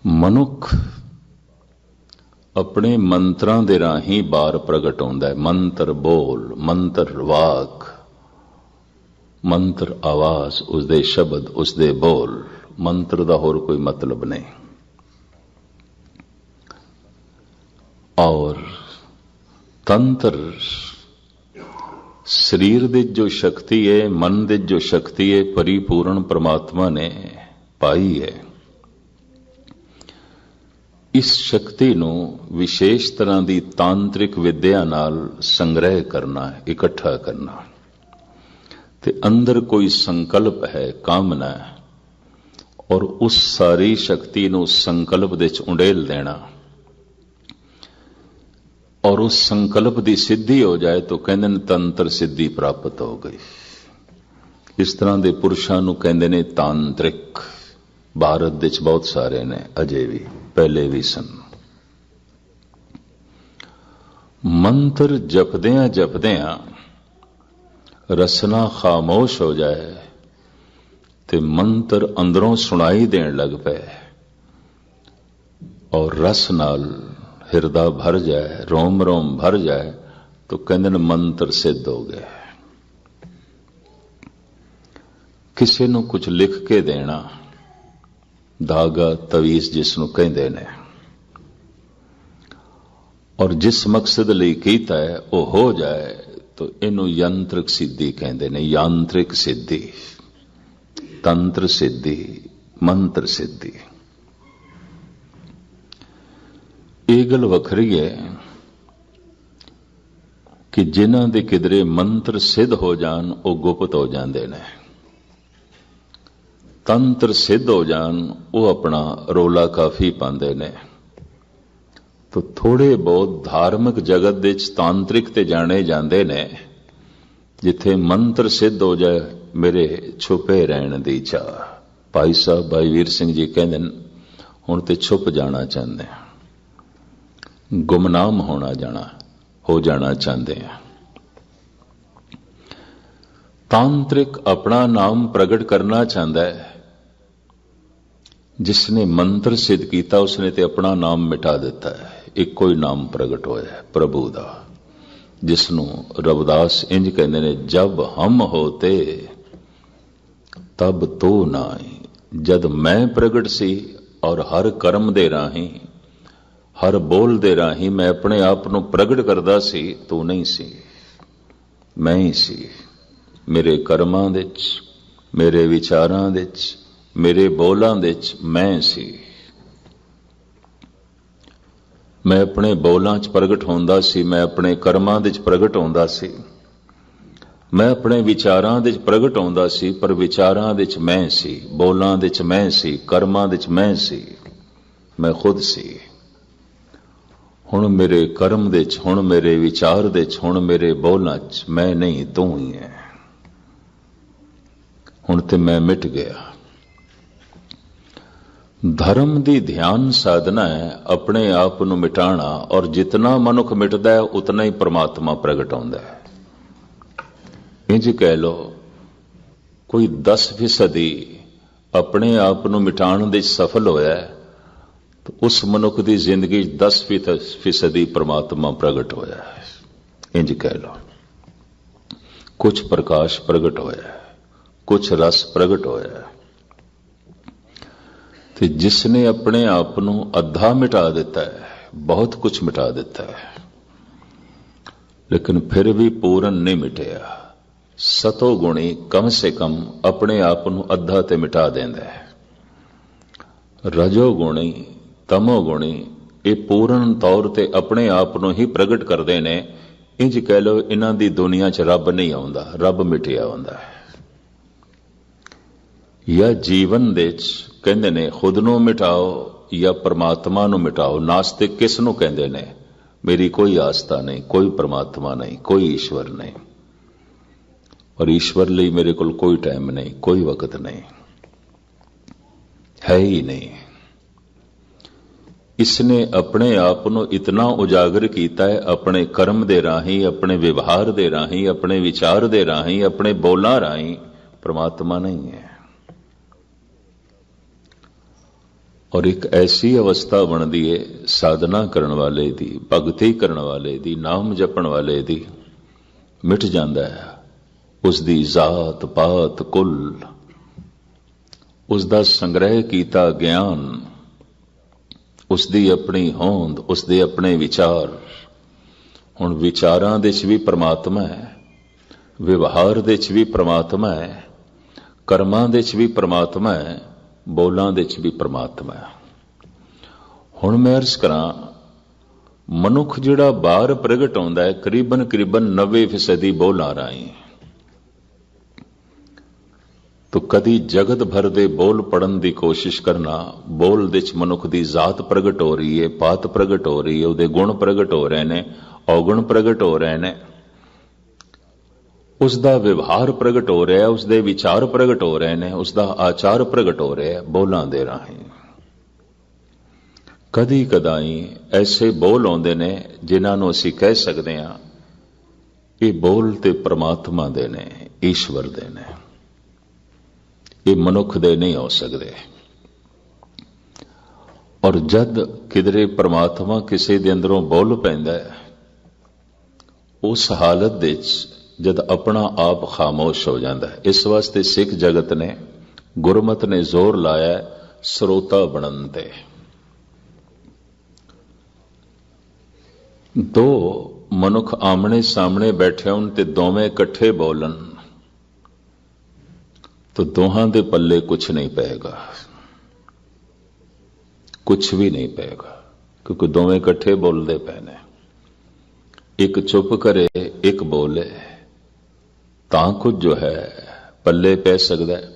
ਮਨੁੱਖ ਆਪਣੇ ਮੰਤਰਾਂ ਦੇ ਰਾਹੀਂ ਬਾਰ ਪ੍ਰਗਟ ਹੁੰਦਾ ਹੈ। ਮੰਤਰ ਬੋਲ, ਮੰਤਰ ਵਾਕ, ਮੰਤਰ ਆਵਾਜ਼, ਉਸਦੇ ਸ਼ਬਦ, ਉਸਦੇ ਬੋਲ। ਮੰਤਰ ਦਾ ਹੋਰ ਕੋਈ ਮਤਲਬ ਨਹੀਂ। ਔਰ ਤੰਤਰ ਸਰੀਰ ਦੀ ਜੋ ਸ਼ਕਤੀ ਹੈ, ਮਨ ਦੀ ਜੋ ਸ਼ਕਤੀ ਹੈ, ਪਰਿਪੂਰਨ ਪ੍ਰਮਾਤਮਾ ਨੇ ਪਾਈ ਹੈ। ਇਸ ਸ਼ਕਤੀ ਨੂੰ ਵਿਸ਼ੇਸ਼ ਤਰ੍ਹਾਂ ਦੀ ਤਾਂਤਰਿਕ ਵਿਦਿਆ ਨਾਲ ਸੰਗ੍ਰਹਿ ਕਰਨਾ, ਇਕੱਠਾ ਕਰਨਾ, ਤੇ ਅੰਦਰ ਕੋਈ ਸੰਕਲਪ ਹੈ, ਕਾਮਨਾ ਹੈ, ਔਰ ਉਸ ਸਾਰੀ ਸ਼ਕਤੀ ਨੂੰ ਸੰਕਲਪ ਦੇ ਵਿੱਚ ਉੰਡੇਲ ਦੇਣਾ, ਔਰ ਉਸ ਸੰਕਲਪ ਦੀ ਸਿੱਧੀ ਹੋ ਜਾਏ ਤਾਂ ਕਹਿੰਦੇ ਨੇ ਤੰਤਰ ਸਿੱਧੀ ਪ੍ਰਾਪਤ ਹੋ ਗਈ। ਇਸ ਤਰ੍ਹਾਂ ਦੇ ਪੁਰਸ਼ਾਂ ਨੂੰ ਕਹਿੰਦੇ ਨੇ ਤਾਂਤਰਿਕ। ਭਾਰਤ ਵਿੱਚ ਬਹੁਤ ਸਾਰੇ ਨੇ, ਅਜੇ ਵੀ, ਪਹਿਲੇ ਵੀ ਸਨ। ਮੰਤਰ ਜਪਦਿਆਂ ਜਪਦਿਆਂ ਰਸਨਾ ਖਾਮੋਸ਼ ਹੋ ਜਾਏ ਤੇ ਮੰਤਰ ਅੰਦਰੋਂ ਸੁਣਾਈ ਦੇਣ ਲੱਗ ਪਏ ਔਰ ਰਸ ਨਾਲ ਹਿਰਦਾ ਭਰ ਜਾਏ, ਰੋਮ ਰੋਮ ਭਰ ਜਾਏ, ਤਾਂ ਕਹਿੰਦੇ ਨੇ ਮੰਤਰ ਸਿੱਧ ਹੋ ਗਏ। ਕਿਸੇ ਨੂੰ ਕੁਝ ਲਿਖ ਕੇ ਦੇਣਾ, ਧਾਗਾ, ਤਵੀਜ਼ ਜਿਸ ਨੂੰ ਕਹਿੰਦੇ ਨੇ, ਔਰ ਜਿਸ ਮਕਸਦ ਲਈ ਕੀਤਾ ਹੈ ਉਹ ਹੋ ਜਾਏ ਤਾਂ ਇਹਨੂੰ ਯੰਤਰਿਕ ਸਿੱਧੀ ਕਹਿੰਦੇ ਨੇ। ਯਾਂਤਰਿਕ ਸਿੱਧੀ, ਤੰਤਰ ਸਿੱਧੀ, ਮੰਤਰ ਸਿੱਧੀ। ਇਹ ਗੱਲ ਵੱਖਰੀ ਹੈ ਕਿ ਜਿਨ੍ਹਾਂ ਦੇ ਕਿਧਰੇ ਮੰਤਰ ਸਿੱਧ ਹੋ ਜਾਣ ਉਹ ਗੁਪਤ ਹੋ ਜਾਂਦੇ ਨੇ। ਤੰਤਰ ਸਿੱਧ ਹੋ ਜਾਣ ਉਹ ਆਪਣਾ ਰੋਲਾ ਕਾਫੀ ਪਾਉਂਦੇ ਨੇ। ਤਾਂ ਥੋੜੇ ਬਹੁਤ ਧਾਰਮਿਕ ਜਗਤ ਦੇ ਵਿੱਚ ਤਾਂਤਰਿਕ ਤੇ ਜਾਣੇ ਜਾਂਦੇ ਨੇ। ਜਿੱਥੇ ਮੰਤਰ ਸਿੱਧ ਹੋ ਜਾਏ, ਮੇਰੇ ਛੁਪੇ ਰਹਿਣ ਦੀ ਚਾਹ। ਭਾਈ ਸਾਹਿਬ ਭਾਈ ਵੀਰ ਸਿੰਘ ਜੀ ਕਹਿੰਦੇ ਨੇ ਹੁਣ ਤੇ ਛੁਪ ਜਾਣਾ ਚਾਹੁੰਦੇ ਆ, ਗੁਮਨਾਮ ਹੋ ਜਾਣਾ ਚਾਹੁੰਦੇ ਆ। ਤਾਂਤਰਿਕ ਆਪਣਾ ਨਾਮ ਪ੍ਰਗਟ ਕਰਨਾ ਚਾਹੁੰਦਾ ਹੈ। ਜਿਸਨੇ ਮੰਤਰ ਸਿੱਧ ਕੀਤਾ ਉਸਨੇ ਤੇ ਆਪਣਾ ਨਾਮ ਮਿਟਾ ਦਿੱਤਾ ਹੈ। ਇੱਕੋ ਹੀ ਨਾਮ ਪ੍ਰਗਟ ਹੋਇਆ ਪ੍ਰਭੂ ਦਾ, ਜਿਸ ਨੂੰ ਰਵਿਦਾਸ ਇੰਜ ਕਹਿੰਦੇ ਨੇ, ਜਬ ਹਮ ਹੋਤੇ ਤਬ ਤੋ ਨਾਈ। ਜਦ ਮੈਂ ਪ੍ਰਗਟ ਸੀ ਔਰ ਹਰ ਕਰਮ ਦੇ ਰਾਹੀਂ, ਹਰ ਬੋਲ ਦੇ ਰਾਹੀਂ ਮੈਂ ਆਪਣੇ ਆਪ ਨੂੰ ਪ੍ਰਗਟ ਕਰਦਾ ਸੀ, ਤੂੰ ਨਹੀਂ ਸੀ, ਮੈਂ ਹੀ ਸੀ। ਮੇਰੇ ਕਰਮਾਂ ਦੇ ਵਿੱਚ, ਮੇਰੇ ਵਿਚਾਰਾਂ ਦੇ ਵਿੱਚ, ਮੇਰੇ ਬੋਲਾਂ ਦੇ ਵਿੱਚ ਮੈਂ ਸੀ। ਮੈਂ ਆਪਣੇ ਬੋਲਾਂ 'ਚ ਪ੍ਰਗਟ ਹੁੰਦਾ ਸੀ, ਮੈਂ ਆਪਣੇ ਕਰਮਾਂ ਦੇ 'ਚ ਪ੍ਰਗਟ ਹੁੰਦਾ ਸੀ, ਮੈਂ ਆਪਣੇ ਵਿਚਾਰਾਂ ਦੇ 'ਚ ਪ੍ਰਗਟ ਹੁੰਦਾ ਸੀ। ਪਰ ਵਿਚਾਰਾਂ ਦੇ 'ਚ ਮੈਂ ਸੀ, ਬੋਲਾਂ ਦੇ 'ਚ ਮੈਂ ਸੀ, ਕਰਮਾਂ ਦੇ 'ਚ ਮੈਂ ਸੀ, ਮੈਂ ਖੁਦ ਸੀ। ਹੁਣ ਮੇਰੇ ਕਰਮ ਦੇ 'ਚ, ਹੁਣ ਮੇਰੇ ਵਿਚਾਰ ਦੇ 'ਚ, ਹੁਣ ਮੇਰੇ ਬੋਲਾਂ 'ਚ ਮੈਂ ਨਹੀਂ, ਤੂੰ ਹੀ ਹੈ। ਹੁਣ ਤੇ ਮੈਂ ਮਿਟ ਗਿਆ। ਧਰਮ ਦੀ ਧਿਆਨ ਸਾਧਨਾ ਹੈ ਆਪਣੇ ਆਪ ਨੂੰ ਮਿਟਾਣਾ, ਔਰ ਜਿਤਨਾ ਮਨੁੱਖ ਮਿਟਦਾ ਹੈ ਉਤਨਾ ਹੀ ਪ੍ਰਮਾਤਮਾ ਪ੍ਰਗਟ ਹੁੰਦਾ ਹੈ। ਇੰਜ ਕਹਿ ਲੋ, ਕੋਈ 10% ਆਪਣੇ ਆਪ ਨੂੰ ਮਿਟਾਉਣ ਦੇ ਸਫਲ ਹੋਇਆ ਤਾਂ ਉਸ ਮਨੁੱਖ ਦੀ ਜ਼ਿੰਦਗੀ 10% ਪ੍ਰਮਾਤਮਾ ਪ੍ਰਗਟ ਹੋਇਆ ਹੈ। ਇੰਜ ਕਹਿ ਲੋ, ਕੁਝ ਪ੍ਰਕਾਸ਼ ਪ੍ਰਗਟ ਹੋਇਆ, ਕੁਝ ਰਸ ਪ੍ਰਗਟ ਹੋਇਆ। ਤੇ ਜਿਸਨੇ ਆਪਣੇ ਆਪ ਨੂੰ ਅੱਧਾ ਮਿਟਾ ਦਿੱਤਾ ਹੈ, ਬਹੁਤ ਕੁਝ ਮਿਟਾ ਦਿੱਤਾ ਹੈ, ਲੇਕਿਨ ਫਿਰ ਵੀ ਪੂਰਨ ਨਹੀਂ ਮਿਟਿਆ। ਸਤੋ ਗੁਣੀ ਕਮ ਸੇ ਕਮ ਆਪਣੇ ਆਪ ਨੂੰ ਅੱਧਾ ਤੇ ਮਿਟਾ ਦਿੰਦਾ ਹੈ। ਰਜੋ ਗੁਣੀ, ਤਮੋ ਗੁਣੀ ਇਹ ਪੂਰਨ ਤੌਰ ਤੇ ਆਪਣੇ ਆਪ ਨੂੰ ਹੀ ਪ੍ਰਗਟ ਕਰਦੇ ਨੇ। ਇੰਜ ਕਹਿ ਲਓ, ਇਹਨਾਂ ਦੀ ਦੁਨੀਆ 'ਚ ਰੱਬ ਨਹੀਂ ਆਉਂਦਾ, ਰੱਬ ਮਿਟਿਆ ਹੁੰਦਾ ਹੈ। ਜਾਂ ਜੀਵਨ ਦੇ 'ਚ ਕਹਿੰਦੇ ਨੇ ਖੁਦ ਨੂੰ ਮਿਟਾਓ ਜਾਂ ਪਰਮਾਤਮਾ ਨੂੰ ਮਿਟਾਓ। ਨਾਸਤਿਕ ਕਿਸ ਨੂੰ ਕਹਿੰਦੇ ਨੇ? ਮੇਰੀ ਕੋਈ ਆਸਥਾ ਨਹੀਂ, ਕੋਈ ਪਰਮਾਤਮਾ ਨਹੀਂ, ਕੋਈ ਈਸ਼ਵਰ ਨਹੀਂ, ਔਰ ਈਸ਼ਵਰ ਲਈ ਮੇਰੇ ਕੋਲ ਕੋਈ ਟਾਈਮ ਨਹੀਂ, ਕੋਈ ਵਕਤ ਨਹੀਂ, ਹੈ ਹੀ ਨਹੀਂ। ਇਸਨੇ ਆਪਣੇ ਆਪ ਨੂੰ ਇਤਨਾ ਉਜਾਗਰ ਕੀਤਾ ਹੈ ਆਪਣੇ ਕਰਮ ਦੇ ਰਾਹੀਂ, ਆਪਣੇ ਵਿਵਹਾਰ ਦੇ ਰਾਹੀਂ, ਆਪਣੇ ਵਿਚਾਰ ਦੇ ਰਾਹੀਂ, ਆਪਣੇ ਬੋਲਾਂ ਰਾਹੀਂ। ਪਰਮਾਤਮਾ ਨਹੀਂ ਹੈ। और एक ऐसी अवस्था बनती है साधना करने वाले दी, भगती करने वाले दी, नाम जपण वाले दी, मिट जाता है उसकी जात पात कुल, उसका संग्रह किया ज्ञान, उसकी अपनी होंद, उसके अपने विचार। हुण विचारां दे च भी परमात्मा है, व्यवहार दे च भी परमात्मा है, कर्मां दे च भी परमात्मा है, बोलां दे च भी परमात्मा है। हुण मैं अर्ज करां, मनुख जिहड़ा बाहर प्रगट होंदा है करीबन 90% बोलां राहीं। तो कदी जगत भर दे बोल पढ़न की कोशिश करना, बोल दे च मनुख की जात प्रगट हो रही है, पात प्रगट हो रही है, उहदे गुण प्रगट हो रहे हैं, अवगुण प्रगट हो रहे हैं, उसका व्यवहार प्रगट हो रहा है, उसके विचार प्रगट हो रहे हैं, उसका आचार प्रगट हो रहा है बोलां दे राहीं। कदी कदाई ऐसे बोल आउंदे ने जिन्हां नूं असीं कह सकते हैं ये बोल ते परमात्मा दे ने, ईश्वर दे ने, ये मनुख दे नहीं हो सकते। और जद किधरे परमात्मा किसी दे अंदरों बोल पैंदा है, उस हालत दे जद अपना आप खामोश हो जाता है। इस वास्ते सिख जगत ने, गुरमत ने जोर लाया श्रोता बनन ते। दो मनुख आमने सामने बैठे होण ते दोवें इकट्ठे बोलन तो दोहां दे पल्ले कुछ नहीं पेगा, कुछ भी नहीं पेगा, क्योंकि दोवें इकट्ठे बोलते पे ने। एक चुप करे एक बोले तां कुछ जो है पल्ले पै सकता है।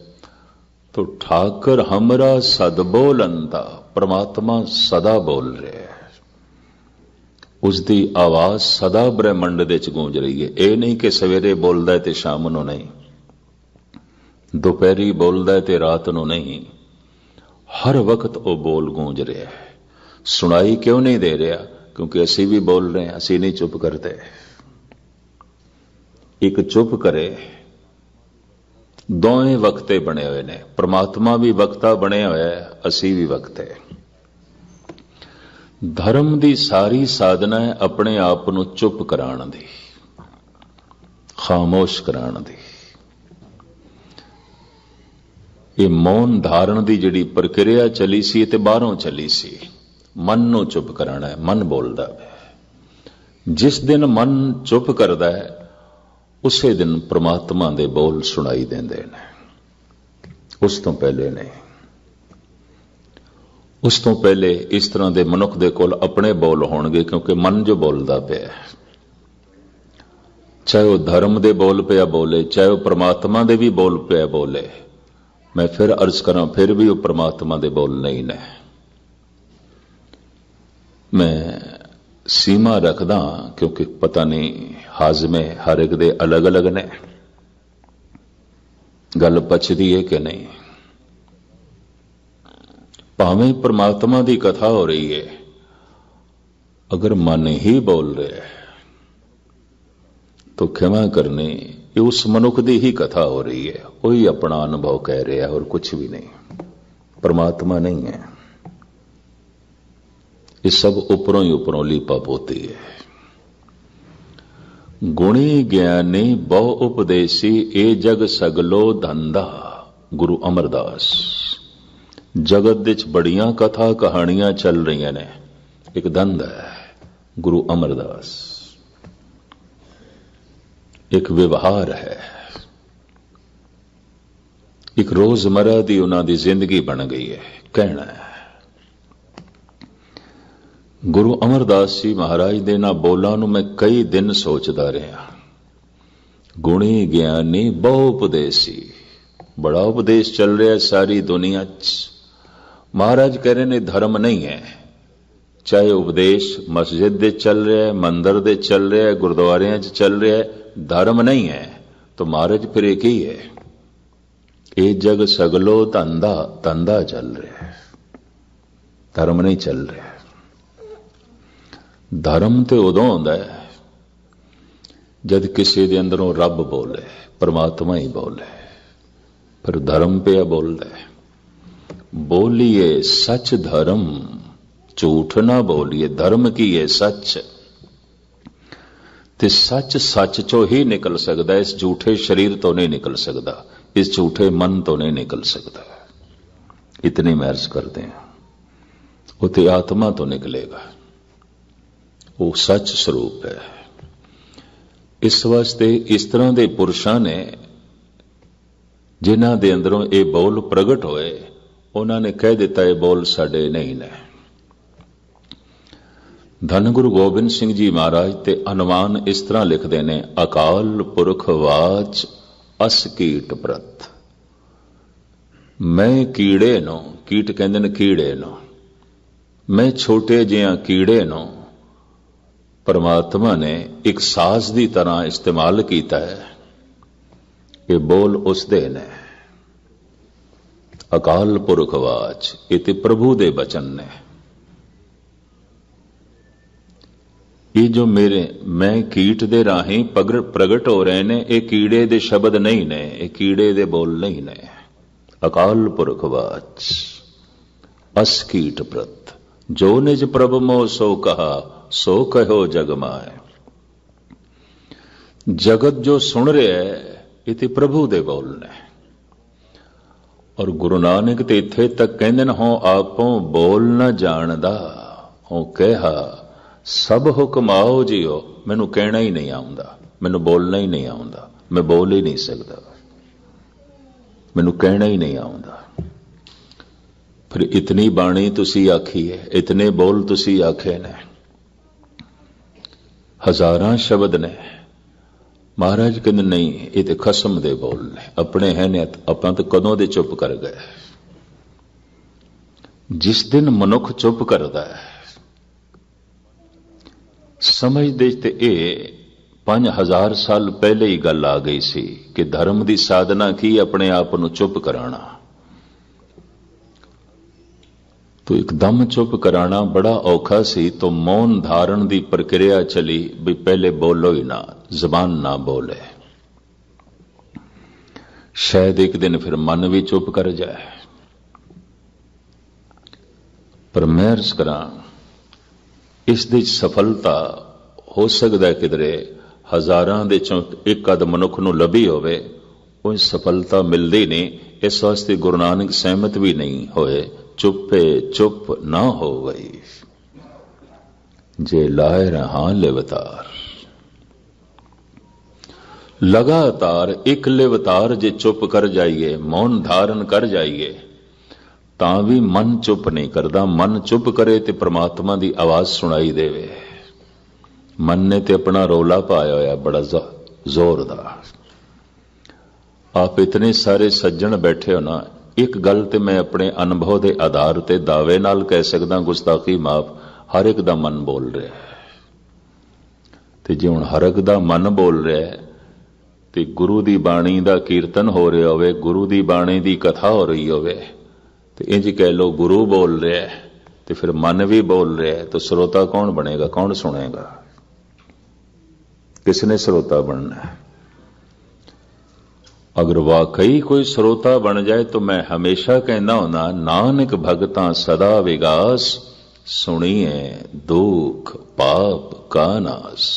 तो ठाकर हमरा सद बोलंदा, परमात्मा सदा बोल रहे है, उसकी आवाज सदा ब्रह्मंड दे च गूंज रही है। यह नहीं कि सवेरे बोलता है तो शाम नूं नहीं, दोपहरी बोलता है तो रात नूं नहीं, हर वक्त वो बोल गूंज रहा है। सुनाई क्यों नहीं दे रहा? क्योंकि असी भी बोल रहे हैं, असी नहीं चुप करते। एक चुप करे, दोवें वक्ते बने हुए ने, परमात्मा भी वक्ता बने हुए है, असी भी वक्ते। धर्म की सारी साधना है अपने आप को चुप कराने दी, खामोश कराने दी। ये मौन धारण की जिहड़ी प्रक्रिया चली सी ते बाहरों चली सी। मन नूं चुप कराना है, मन बोलदा है। जिस दिन मन चुप करदा है उसे दिन परमात्मा दे बोल सुनाई देंदे ने, उस तो पहले नहीं। उस तो पहले इस तरह के मनुख दे कोल अपने बोल होणगे, क्योंकि मन जो बोलदा पिया, चाहे वह धर्म दे बोल पिया बोले, चाहे वह परमात्मा दे भी बोल पिया बोले। मैं फिर अर्ज करा, फिर भी वह परमात्मा दे बोल नहीं ने। मैं सीमा रखदा क्योंकि पता नहीं हाजमे हर एक दे अलग अलग ने, गल पचदी है कि नहीं। भावें परमात्मा की कथा हो रही है, अगर मन ही बोल रहे है तो क्षमा करनी, ये उस मनुख की ही कथा हो रही है, वही अपना अनुभव कह रहा है और कुछ भी नहीं, परमात्मा नहीं है। ये सब उपरों ही उपरों लीपा पोती है। गुणी ज्ञानी बहु उपदेसी ए जग सगलो धंधा, गुरु अमरदास। जगत विच बड़ियां कथा कहानियां चल रही ने, एक धंधा है गुरु अमरदास, एक व्यवहार है, एक रोजमर्रा की उन्हां दी जिंदगी बन गई है। कहना है गुरु अमरदास जी महाराज दे ना बोलां नूं मैं कई दिन सोचदा रहा। गुणी ज्ञानी बहु उपदेसी, बड़ा उपदेश चल रहा है सारी दुनिया च। महाराज कह रहे ने धर्म नहीं है, चाहे उपदेश मस्जिद दे चल रहा है, मंदिर दे चल रहा है, गुरुद्वारियां च चल रहा है, धर्म नहीं है। तो महाराज फिर एक ही है, ये जग सगलो धंधा, धंधा चल रहा है, धर्म नहीं चल रहा। धर्म तो उदों होंदा है जद किसी दे अंदरों रब बोले, परमात्मा ही बोले, फिर धर्म पे बोलता है। बोलिए सच धर्म, झूठ ना बोलिए, धर्म की है सच। ते सच सच चो ही निकल सकता, इस झूठे शरीर तो नहीं निकल सकता, इस झूठे मन तो नहीं निकल सकता। इतनी महर्ज करते हैं, उते आत्मा तो निकलेगा, वो सच स्वरूप है। इस वास्ते इस तरह के पुरुषों ने जिन्हां दे अंदरों ये बोल प्रगट होए, उन्होंने कह दिता ये बोल साडे नहीं ने। धन गुरु गोबिंद सिंह जी महाराज ते हनुमान इस तरह लिखते ने, अकाल पुरख वाच अस कीट प्रत। मैं कीड़े नो, कीट कहते ने कीड़े नो, मैं छोटे जिहा कीड़े नो परमात्मा ने एक साज की तरह इस्तेमाल किया है। ये बोल उसदे ने, अकाल पुरख वाच, ये प्रभु दे बचन ने। ये जो मेरे मैं कीट दे राही प्रगट हो रहे ने, ये कीड़े दे शब्द नहीं ने, ये कीड़े दे बोल नहीं ने। अकाल पुरख वाच अस कीट प्रत, जो निज प्रभ मोह सो कहा, सो कहो जग माए। जगत जो सुन रहे है ये प्रभु दे बोल ने। और गुरु नानक ते इत्थे तक कहंदे ने, हों आपों बोल न जानदा, हों कहा सब हुक्म आओ जियो। मैनू कहना ही नहीं आउंदा, मैनू बोलना ही नहीं आउंदा, मैं बोल ही नहीं सकता, मैनू कहना ही नहीं आउंदा। फिर इतनी बाणी तुसी आखी है, इतने बोल तुसी आखे ने, हजारां शब्द ने। महाराज कहते नहीं, ये तो खसम दे बोल ने, अपने है ने, अपना तो कदों दे चुप कर गए। जिस दिन मनुख चुप करता है, समझते ते ये 5000 साल पहले ही गल आ गई सी कि धर्म की साधना की अपने आप को चुप कराना। तो एकदम चुप कराना बड़ा औखा सी, तो मौन धारण की प्रक्रिया चली भी पहले बोलो ही ना, जबान ना बोले। शायद एक दिन फिर मन भी चुप कर जाए। पर मैं अर्ज करा, इस दी सफलता हो सकता है किधरे हजारां दे चों एक अद मनुख नूं लभी होवे, वो सफलता मिलती नहीं। इस वास्ते गुरु नानक सहमत भी नहीं होए, चुपे चुप ना हो गई जे लाए रहा लेवतार। लगातार एक लेवतार जे चुप कर जाइए, मौन धारण कर जाइए, तां भी मन चुप नहीं करता। मन चुप करे तो परमात्मा की आवाज सुनाई देवे। मन ने तो अपना रौला पाया होया बड़ा जोरदार। आप इतने सारे सज्जन बैठे हो ना, एक गल तो मैं अपने अनुभव के आधार ते दावे नाल कह सकदा, गुस्ताखी माफ, हर एक दा मन बोल रहा है। ते जे हुण हर एक दा मन बोल रहा है ते गुरु दी बाणी दा कीर्तन हो रहा होवे, गुरु दी बाणी दी कथा हो रही होवे, तो इंज कह लो गुरु बोल रहा है तो फिर मन भी बोल रहा है, तो श्रोता कौन बनेगा, कौन सुनेगा, किसने श्रोता बनना है? अगर वाकई कोई श्रोता बन जाए तो मैं हमेशा कहना होना, नानक भगतां सदा विगास, सुनिए दुख पाप का नाश।